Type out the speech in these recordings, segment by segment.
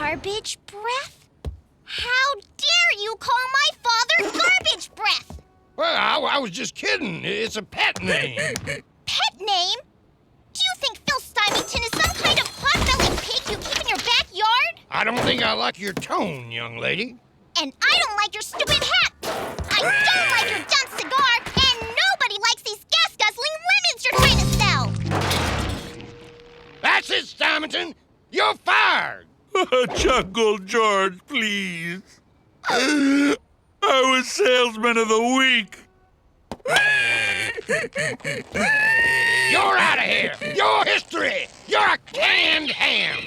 Garbage breath? How dare you call my father garbage breath? Well, I was just kidding. It's a pet name. Pet name? Do you think Phil Stymington is some kind of pot-bellied pig you keep in your backyard? I don't think I like your tone, young lady. And I don't like your stupid hat. I don't like your dumb cigar, and nobody likes these gas-guzzling lemons you're trying to sell. That's it, Stymington. You're fired. Jungle George, please. I was salesman of the week. You're out of here. You're history. You're a canned ham.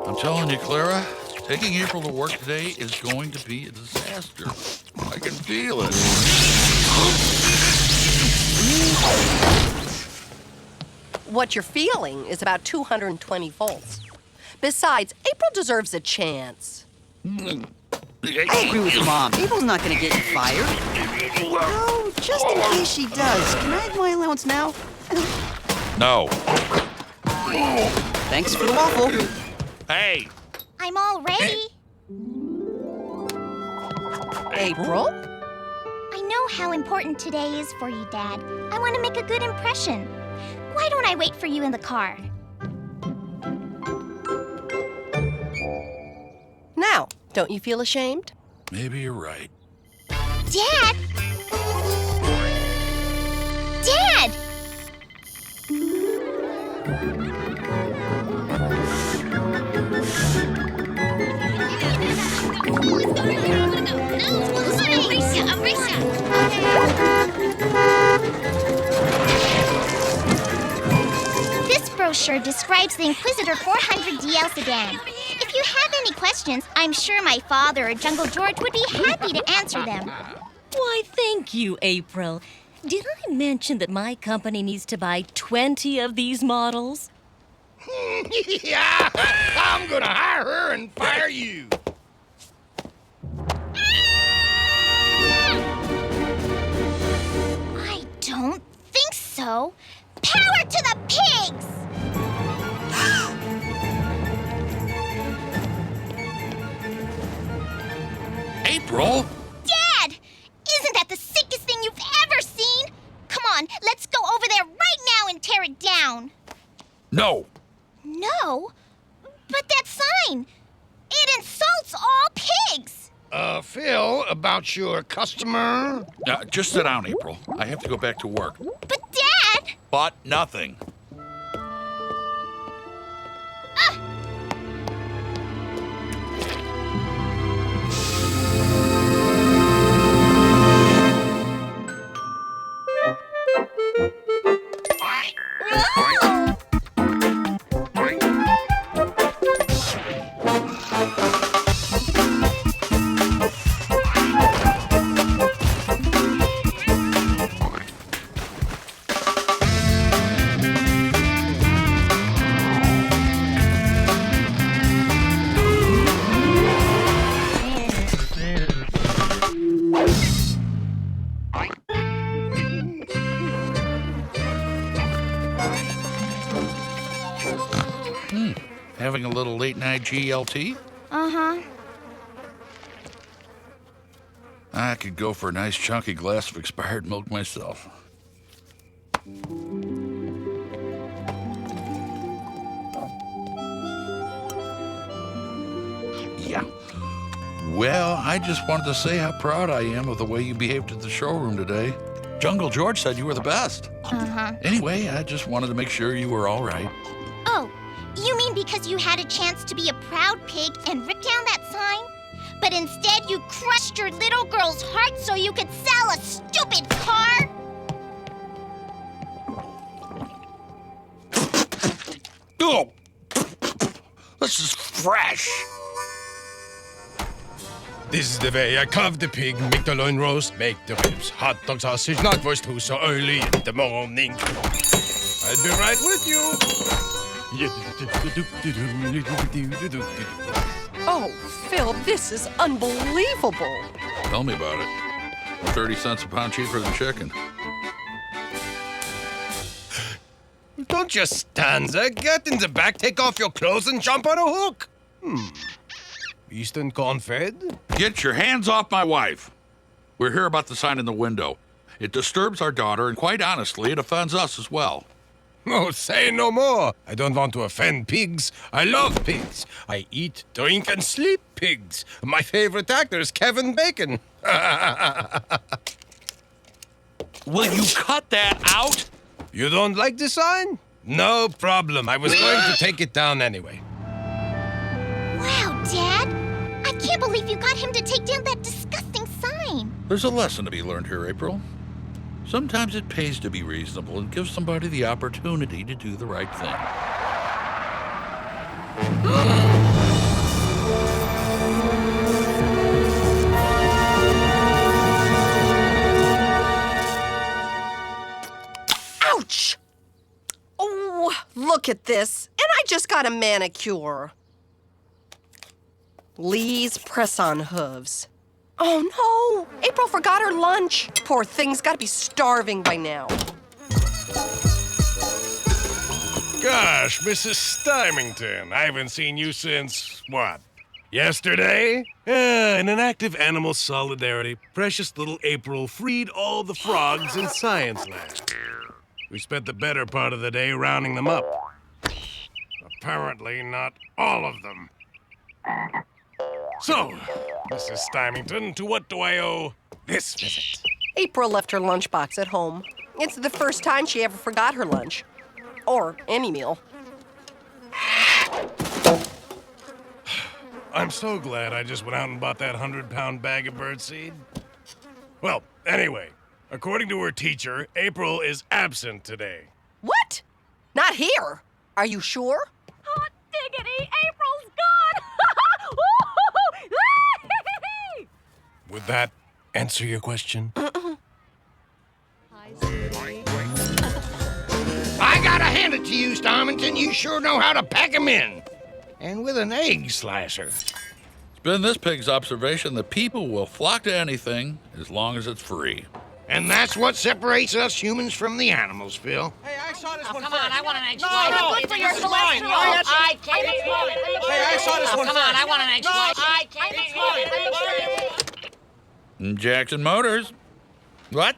I'm telling you, Clara, taking April to work today is going to be a disaster. I can feel it. What you're feeling is about 220 volts. Besides, April deserves a chance. I agree with Mom. April's not going to get you fired. Oh, just in case she does, can I have my allowance now? No. Thanks for the waffle. Hey. I'm all ready. April? I know how important today is for you, Dad. I want to make a good impression. Why don't I wait for you in the car? Now, don't you feel ashamed? Maybe you're right. Dad! Dad! This brochure describes the Inquisitor 400 DL sedan. If you have any questions, I'm sure my father or Jungle George would be happy to answer them. Why, thank you, April. Did I mention that my company needs to buy 20 of these models? Yeah, I'm gonna hire her and fire you. I don't think so. Power to the pigs! April? Dad! Isn't that the sickest thing you've ever seen? Come on, let's go over there right now and tear it down. No. No? But that sign! It insults all pigs! Phil, about your customer? Just sit down, April. I have to go back to work. But Dad! But nothing. Having a little late-night GLT? Uh-huh. I could go for a nice chunky glass of expired milk myself. Yeah. Well, I just wanted to say how proud I am of the way you behaved at the showroom today. Jungle George said you were the best. Uh-huh. Anyway, I just wanted to make sure you were all right. Oh, you mean because you had a chance to be a proud pig and rip down that sign? But instead you crushed your little girl's heart so you could sell a stupid car? Oh! This is fresh. This is the way I carve the pig, make the loin roast, make the ribs, hot dog sausage, not roast too so early in the morning. I'll be right with you. Oh, Phil, this is unbelievable. Tell me about it. 30 cents a pound cheaper than chicken. Don't just stand there. Get in the back, take off your clothes, and jump on a hook. Eastern corn-fed? Get your hands off my wife. We're here about the sign in the window. It disturbs our daughter, and quite honestly, it offends us as well. Oh, say no more. I don't want to offend pigs. I love pigs. I eat, drink, and sleep pigs. My favorite actor is Kevin Bacon. Will you cut that out? You don't like the sign? No problem. I was going to take it down anyway. Wow, Dad! I can't believe you got him to take down that disgusting sign. There's a lesson to be learned here, April. Sometimes it pays to be reasonable and give somebody the opportunity to do the right thing. Ouch! Oh, look at this. And I just got a manicure. Lee's press-on hooves. Oh, no! April forgot her lunch. Poor thing's got to be starving by now. Gosh, Mrs. Stymington, I haven't seen you since, what, yesterday? In an act of animal solidarity, precious little April freed all the frogs in science lab. We spent the better part of the day rounding them up. Apparently not all of them. So, Mrs. Stymington, to what do I owe this visit? April left her lunchbox at home. It's the first time she ever forgot her lunch. Or any meal. I'm so glad I just went out and bought that 100-pound bag of birdseed. Well, anyway, according to her teacher, April is absent today. What? Not here? Are you sure? Hot diggity, April's gone! Would that answer your question? I gotta hand it to you, Stymington. You sure know how to pack 'em in. And with an egg slicer. It's been this pig's observation that people will flock to anything as long as it's free. And that's what separates us humans from the animals, Phil. Hey, I saw this one Come first. on, I want an egg No, slice. no, Good for your this is mine. cholesterol. I can't eat it. Hey, I saw this one Come first. on, I want an egg slice. I can't eat it. Jackson Motors. What?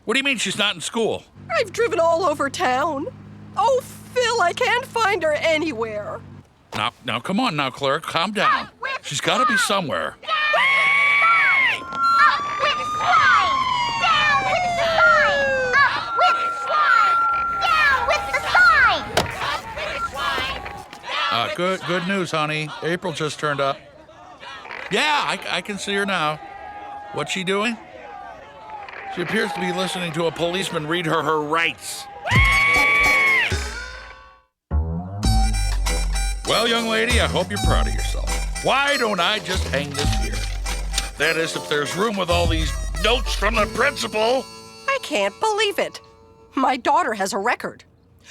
What do you mean she's not in school? I've driven all over town. Oh, Phil, I can't find her anywhere. Now, come on now, Claire, calm down. She's got to be somewhere. Up with swine! Down with the sign! Up with swine! Down with the sign! Good news, honey. April just turned up. Yeah, I can see her now. What's she doing? She appears to be listening to a policeman read her rights. Well, young lady, I hope you're proud of yourself. Why don't I just hang this here? That is, if there's room with all these notes from the principal. I can't believe it. My daughter has a record.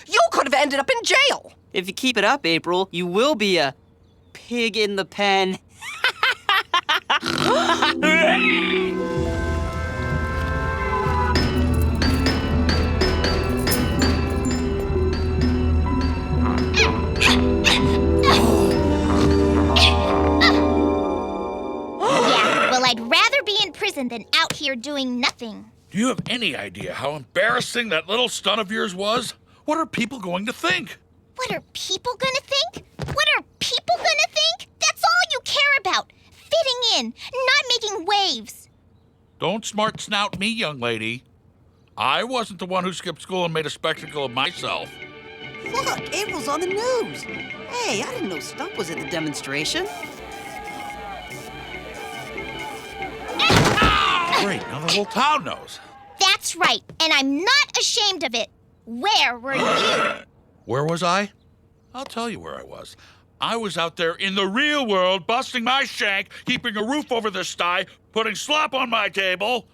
You could have ended up in jail. If you keep it up, April, you will be a pig in the pen. Well, I'd rather be in prison than out here doing nothing. Do you have any idea how embarrassing that little stunt of yours was? What are people going to think? What are people gonna think? What are people gonna think? That's all you care about. Fitting in, not making waves. Don't smart snout me, young lady. I wasn't the one who skipped school and made a spectacle of myself. Look, April's on the news. Hey, I didn't know Stump was at the demonstration. Great, now the whole town knows. That's right, and I'm not ashamed of it. Where were you? Where was I? I'll tell you where I was. I was out there in the real world, busting my shank, keeping a roof over the sty, putting slop on my table,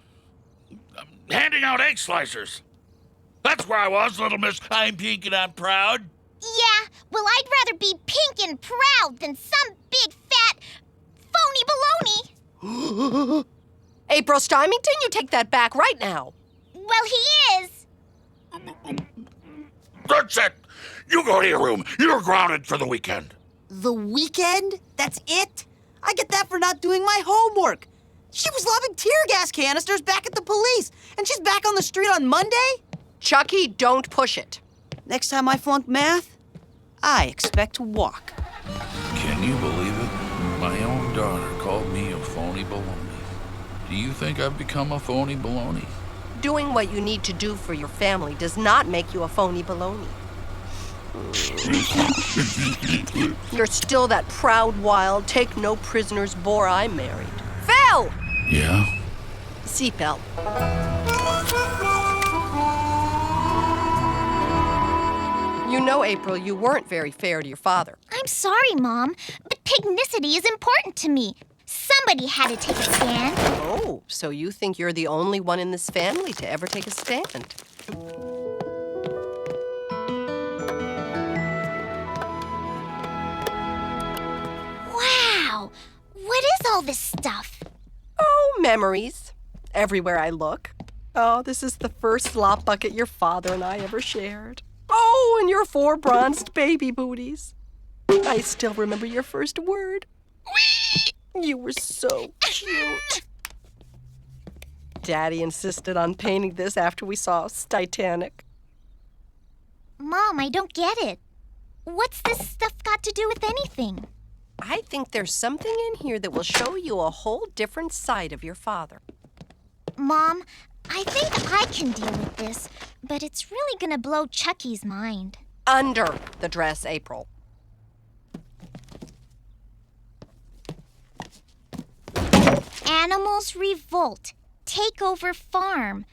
handing out egg slicers. That's where I was, little miss. I'm pink and I'm proud. Yeah, well, I'd rather be pink and proud than some big, fat, phony baloney. April Stymington, you take that back right now. Well, he is. That's it. You go to your room. You're grounded for the weekend. The weekend? That's it? I get that for not doing my homework. She was lobbing tear gas canisters back at the police, and she's back on the street on Monday? Chucky, don't push it. Next time I flunk math, I expect to walk. Can you believe it? My own daughter called me a phony baloney. Do you think I've become a phony baloney? Doing what you need to do for your family does not make you a phony baloney. You're still that proud, wild, take no prisoners boar I married. Phil! Yeah? Seatbelt. You know, April, you weren't very fair to your father. I'm sorry, Mom, but pignicity is important to me. Somebody had to take a stand. Oh, so you think you're the only one in this family to ever take a stand? Wow! What is all this stuff? Oh, memories. Everywhere I look. Oh, this is the first slop bucket your father and I ever shared. Oh, and your 4 bronzed baby booties. I still remember your first word. You were so cute. Daddy insisted on painting this after we saw Titanic. Mom, I don't get it. What's this stuff got to do with anything? I think there's something in here that will show you a whole different side of your father. Mom, I think I can deal with this, but it's really gonna blow Chucky's mind. Under the dress, April. Animals revolt. Take over farm.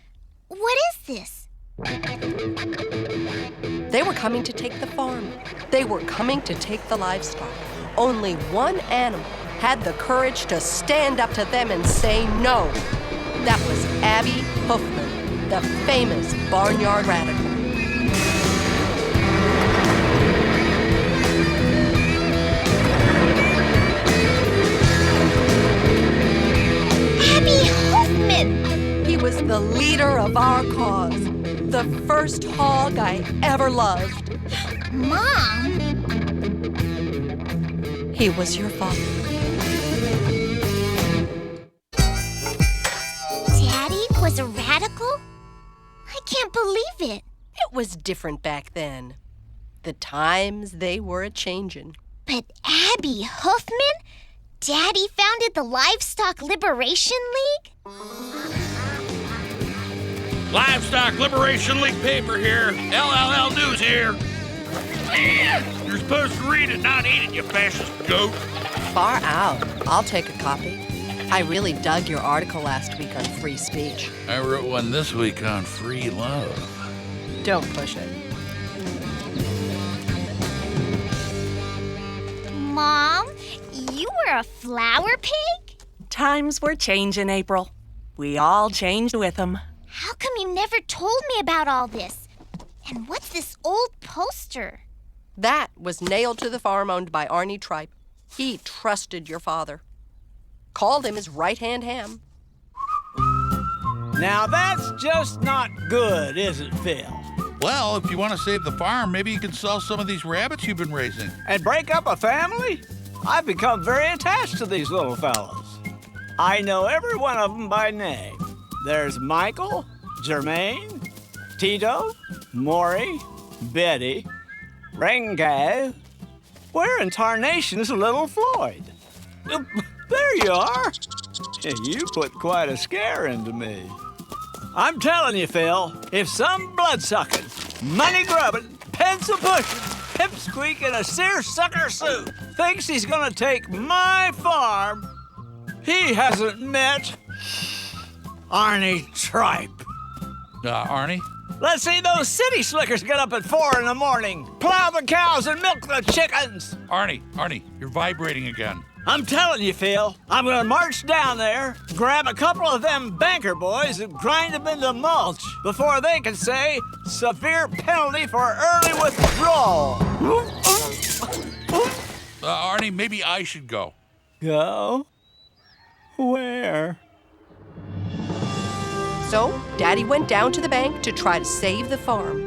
What is this? They were coming to take the farm. They were coming to take the livestock. Only one animal had the courage to stand up to them and say no. That was Abby Hoofman, the famous barnyard radical. Abby Hoofman! He was the leader of our cause, the first hog I ever loved. Mom! He was your father. Daddy was a radical? I can't believe it. It was different back then. The times, they were a-changin'. But Abby Hoofman? Daddy founded the Livestock Liberation League? Livestock Liberation League paper here. LLL News here. You're supposed to read it, not eat it, you fascist goat. Far out. I'll take a copy. I really dug your article last week on free speech. I wrote one this week on free love. Don't push it. Mom, you were a flower pig? Times were changing, April. We all changed with them. How come you never told me about all this? And what's this old poster? That was nailed to the farm owned by Arnie Tripe. He trusted your father. Called him his right-hand ham. Now that's just not good, is it, Phil? Well, if you want to save the farm, maybe you can sell some of these rabbits you've been raising. And break up a family? I've become very attached to these little fellows. I know every one of them by name. There's Michael, Jermaine, Tito, Maury, Betty, Rengav. Where in tarnation's little Floyd? There you are. You put quite a scare into me. I'm telling you, Phil, if some bloodsucking, money-grubbing, pencil-pushing, pipsqueak in a seersucker suit thinks he's gonna take my farm, he hasn't met Arnie Tripe. Arnie? Let's see those city slickers get up at 4 in the morning, plow the cows and milk the chickens. Arnie, you're vibrating again. I'm telling you, Phil, I'm gonna march down there, grab a couple of them banker boys and grind them into mulch before they can say severe penalty for early withdrawal. Arnie, maybe I should go. Go? Where? So, Daddy went down to the bank to try to save the farm.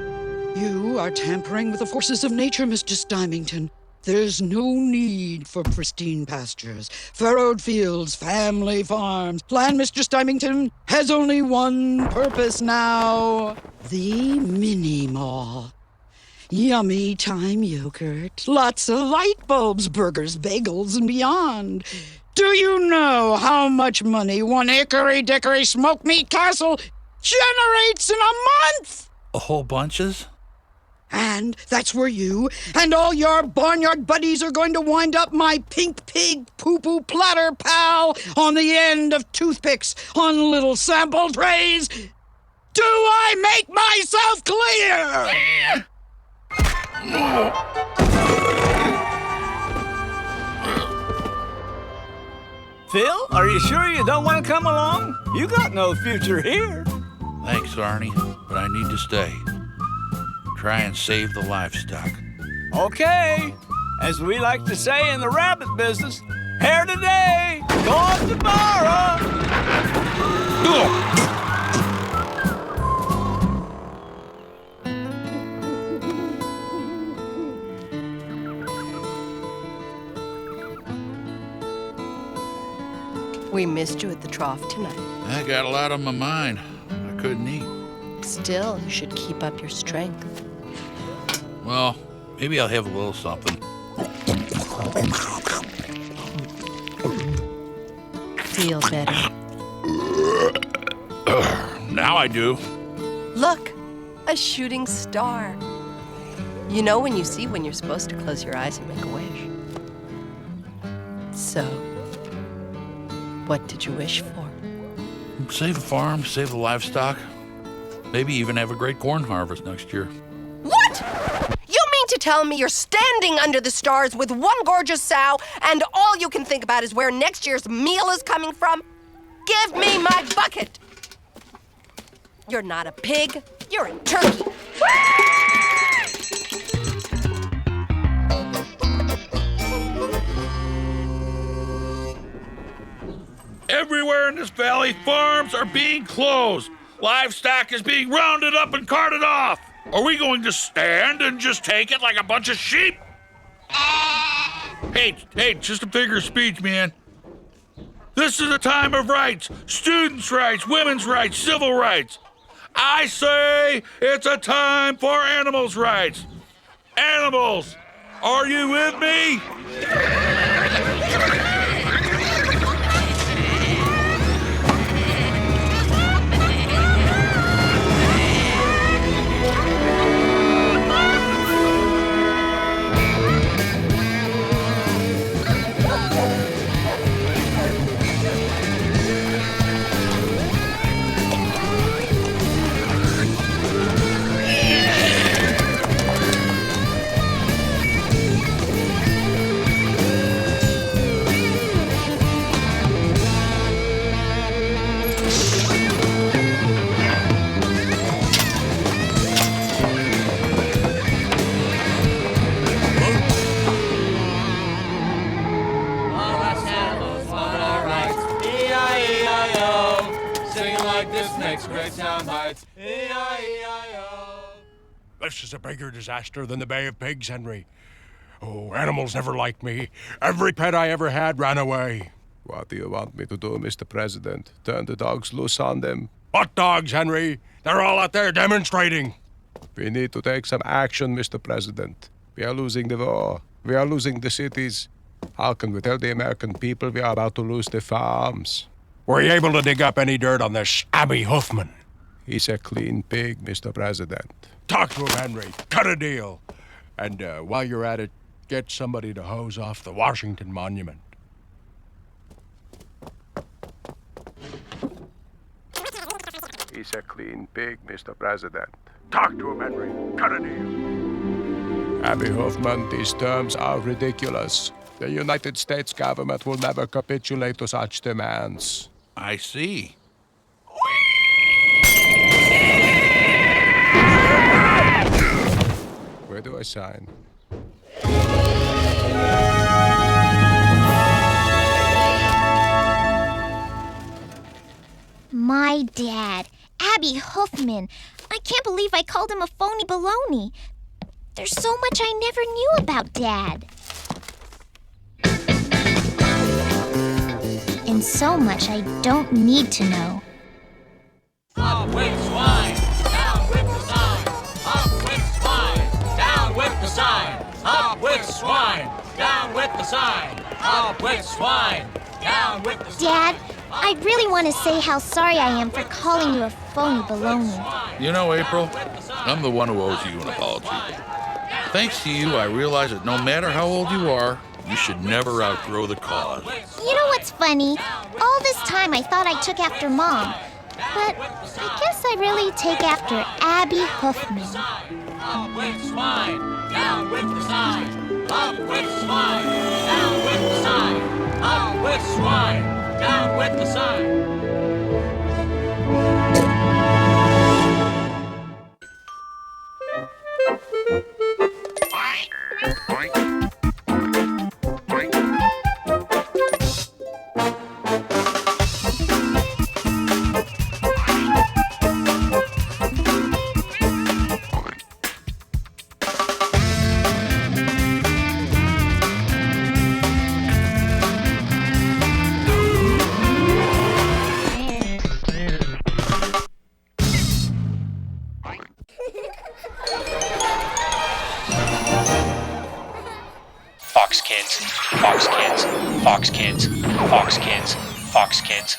You are tampering with the forces of nature, Mr. Stymington. There's no need for pristine pastures, furrowed fields, family farms. Land, Mr. Stymington, has only one purpose now. The mini-mall. Yummy time yogurt, lots of light bulbs, burgers, bagels, and beyond. Do you know how much money one hickory-dickory smoked meat castle generates in a month? A whole bunches? And that's where you and all your barnyard buddies are going to wind up, my pink pig poo-poo platter pal, on the end of toothpicks on little sample trays. Do I make myself clear? Phil, are you sure you don't want to come along? You got no future here. Thanks, Arnie, but I need to stay. Try and save the livestock. Okay. As we like to say in the rabbit business, here today, gone tomorrow. We missed you at the trough tonight. I got a lot on my mind. I couldn't eat. Still, you should keep up your strength. Well, maybe I'll have a little something. Feel better. Now I do. Look, a shooting star. You know when you're supposed to close your eyes and make a wish. So, what did you wish for? Save the farm, save the livestock. Maybe even have a great corn harvest next year. What? You mean to tell me you're standing under the stars with one gorgeous sow and all you can think about is where next year's meal is coming from? Give me my bucket! You're not a pig, you're a turkey. Everywhere in this valley, farms are being closed. Livestock is being rounded up and carted off. Are we going to stand and just take it like a bunch of sheep? Hey, just a figure of speech, man. This is a time of rights. Students' rights, women's rights, civil rights. I say it's a time for animals' rights. Animals, are you with me? This is a bigger disaster than the Bay of Pigs, Henry. Oh, animals never liked me. Every pet I ever had ran away. What do you want me to do, Mr. President? Turn the dogs loose on them? What dogs, Henry? They're all out there demonstrating. We need to take some action, Mr. President. We are losing the war. We are losing the cities. How can we tell the American people we are about to lose the farms? Were you able to dig up any dirt on this Abby Huffman? He's a clean pig, Mr. President. Talk to him, Henry. Cut a deal. And while you're at it, get somebody to hose off the Washington Monument. He's a clean pig, Mr. President. Talk to him, Henry. Cut a deal. Abby Hoffman, these terms are ridiculous. The United States government will never capitulate to such demands. I see. Where do I sign? My dad, Abby Huffman. I can't believe I called him a phony baloney. There's so much I never knew about Dad. And so much I don't need to know. Up with swine, down with the sign. Up with swine, down with the sign. Up with swine, down with the sign. Up with swine, down with the sign. Dad, I really want to say how sorry I am for calling you a phony baloney. You know, April, I'm the one who owes you an apology. Thanks to you, I realize that no matter how old you are, you should never outgrow the cause. You know what's funny? All this time I thought I took after Mom. But I guess I really take after Abby Huffman. Up with swine, down with the sign. Up with swine, down with the sign. Up with swine, down with the sign. Fox Kids, Fox Kids, Fox Kids, Fox Kids, Fox Kids.